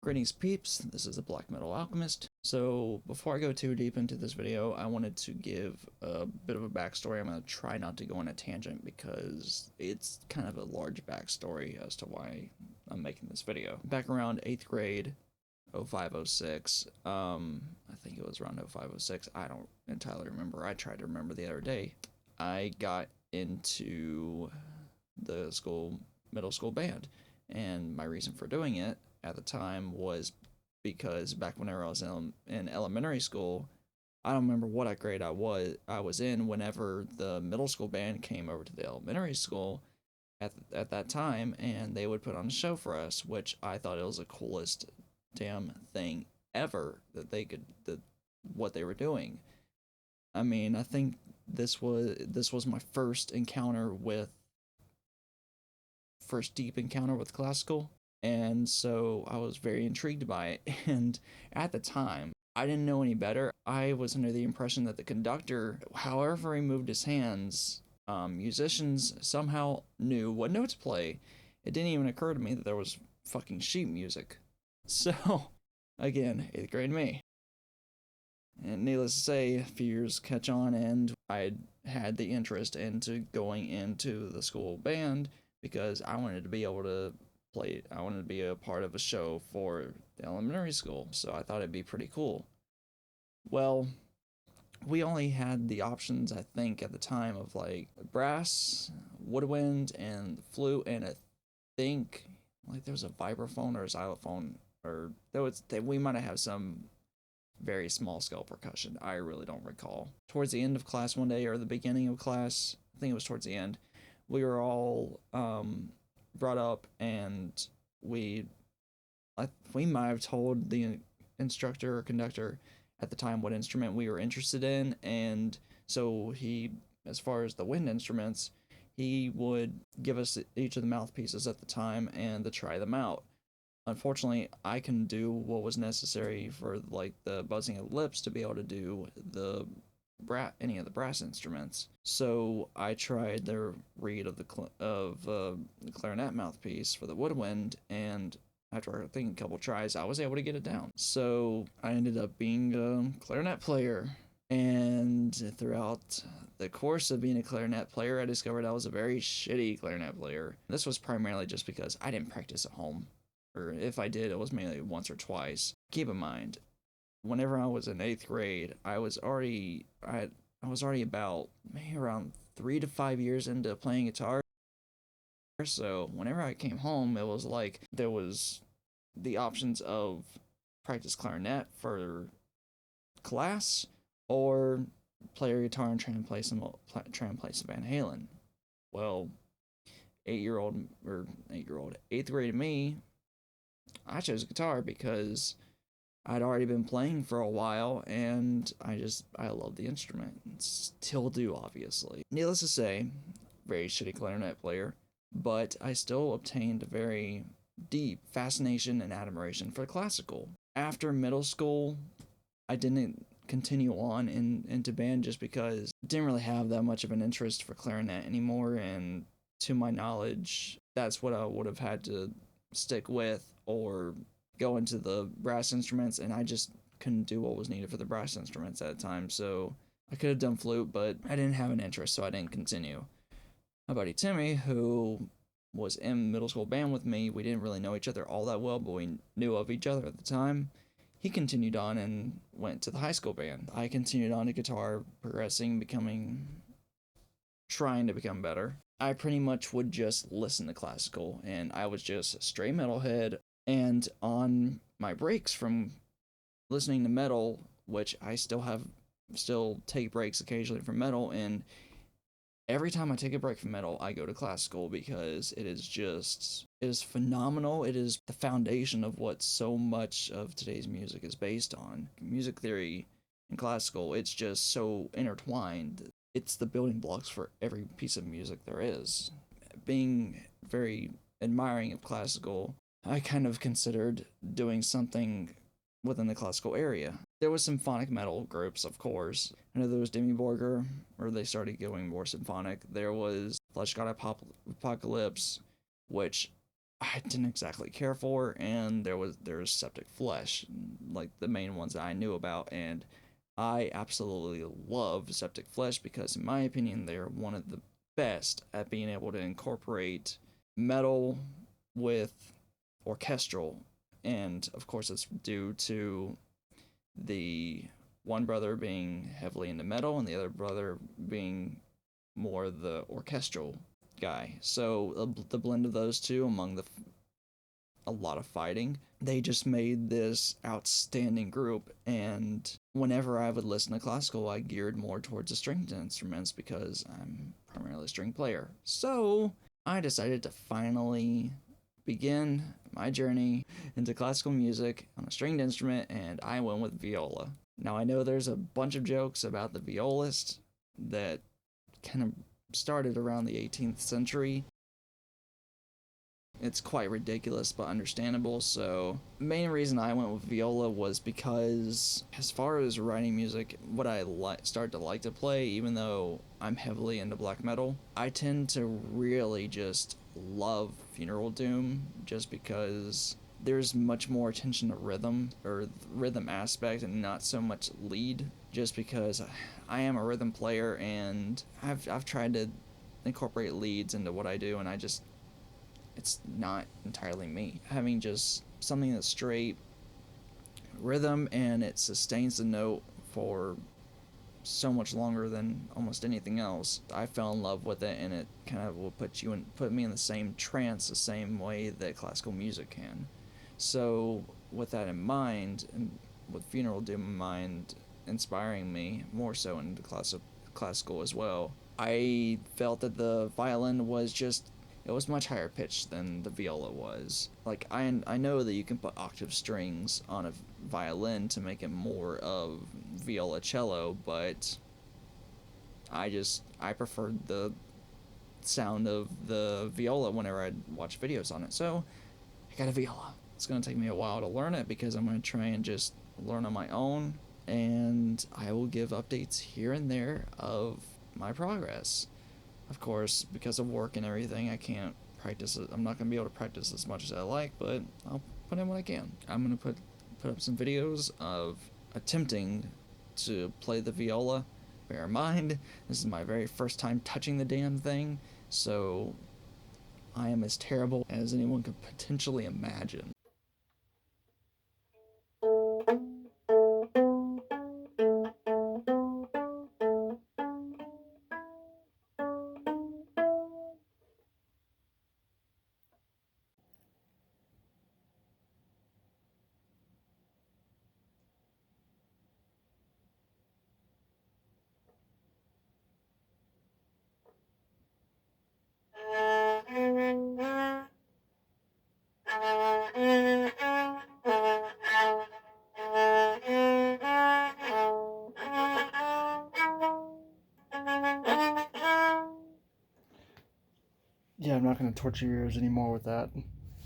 Greetings peeps, this is the Black Metal Alchemist. So before I go too deep into this video, I wanted to give a bit of a backstory. I'm going to try not to go on a tangent because it's kind of a large backstory as to why I'm making this video. Back around 8th grade, 0506, I think it was around 0506, I don't entirely remember. I tried to remember the other day. I got into the middle school band, and my reason for doing it at the time was because back whenever I was in elementary school, I don't remember what grade I was in whenever the middle school band came over to the elementary school at that time, and they would put on a show for us, which I thought it was the coolest damn thing ever what they were doing. I mean, I think this was my first deep encounter with classical. And so I was very intrigued by it. And at the time, I didn't know any better. I was under the impression that the conductor, however he moved his hands, musicians somehow knew what note to play. It didn't even occur to me that there was fucking sheet music. So, again, 8th grade me. And needless to say, a few years catch on, and I had the interest into going into the school band because I wanted to be able to I wanted to be a part of a show for the elementary school, so I thought it'd be pretty cool. Well, we only had the options, I think, at the time of like brass, woodwind, and flute, and I think like there was a vibraphone or a xylophone, or we might have some very small scale percussion. I really don't recall. Towards the end of class one day, or the beginning of class, I think it was towards the end, we were all brought up, and we might have told the instructor or conductor at the time what instrument we were interested in, and so as far as the wind instruments, he would give us each of the mouthpieces at the time and to try them out. Unfortunately, I couldn't do what was necessary for like the buzzing of the lips to be able to do any of the brass instruments. So I tried the reed of the clarinet mouthpiece for the woodwind, and after I think a couple tries, I was able to get it down. So I ended up being a clarinet player. And throughout the course of being a clarinet player, I discovered I was a very shitty clarinet player. This was primarily just because I didn't practice at home, or if I did, it was mainly once or twice. Keep in mind, whenever I was in 8th grade, I was already about maybe around 3 to 5 years into playing guitar. So whenever I came home, it was like there was the options of practice clarinet for class, or play your guitar and try and play some Van Halen. Well, 8th grade me, I chose guitar because I'd already been playing for a while, and I love the instrument. Still do, obviously. Needless to say, very shitty clarinet player, but I still obtained a very deep fascination and admiration for classical. After middle school, I didn't continue on into band just because I didn't really have that much of an interest for clarinet anymore, and to my knowledge, that's what I would have had to stick with, or go into the brass instruments, and I just couldn't do what was needed for the brass instruments at the time. So I could have done flute, but I didn't have an interest, so I didn't continue. My buddy Timmy, who was in middle school band with me, we didn't really know each other all that well, but we knew of each other at the time. He continued on and went to the high school band. I continued on to guitar, trying to become better. I pretty much would just listen to classical, and I was just a straight metalhead. And on my breaks from listening to metal, which I still take breaks occasionally from metal, and every time I take a break from metal, I go to classical because it is phenomenal. It is the foundation of what so much of today's music is based on. Music theory and classical, it's just so intertwined. It's the building blocks for every piece of music there is. Being very admiring of classical, I kind of considered doing something within the classical area. There was symphonic metal groups, of course. I know there was Demi Borger, where they started going more symphonic. There was Flesh God Apocalypse, which I didn't exactly care for, and there's Septic Flesh, like the main ones that I knew about, and I absolutely love Septic Flesh because, in my opinion, they're one of the best at being able to incorporate metal with orchestral, and of course, it's due to the one brother being heavily into metal and the other brother being more the orchestral guy. So the blend of those two, among the a lot of fighting, they just made this outstanding group. And whenever I would listen to classical, I geared more towards the stringed instruments because I'm primarily a string player. So I decided to finally begin my journey into classical music on a stringed instrument, and I went with viola. Now I know there's a bunch of jokes about the violist that kind of started around the 18th century. It's quite ridiculous but understandable. So, main reason I went with viola was because, as far as writing music, what I started to like to play, even though I'm heavily into black metal, I tend to really just love Funeral Doom just because there's much more attention to rhythm or rhythm aspect and not so much lead, just because I am a rhythm player and I've tried to incorporate leads into what I do, and it's not entirely me. Having just something that's straight rhythm and it sustains the note for so much longer than almost anything else, I fell in love with it, and it kind of will put me in the same trance the same way that classical music can. So with that in mind, and with Funeral Doom in mind inspiring me more so into classical as well, I felt that the violin was just, it was much higher pitched than the viola was. Like I know that you can put octave strings on a violin to make it more of violoncello, but I preferred the sound of the viola whenever I watch videos on it. So I got a viola. It's gonna take me a while to learn it because I'm gonna try and just learn on my own, and I will give updates here and there of my progress. Of course, because of work and everything, I can't practice it. I'm not gonna be able to practice as much as I like, but I'll put in what I can. I'm gonna put up some videos of attempting to play the viola. Bear in mind, this is my very first time touching the damn thing, so I am as terrible as anyone could potentially imagine. Yeah, I'm not going to torture your ears anymore with that.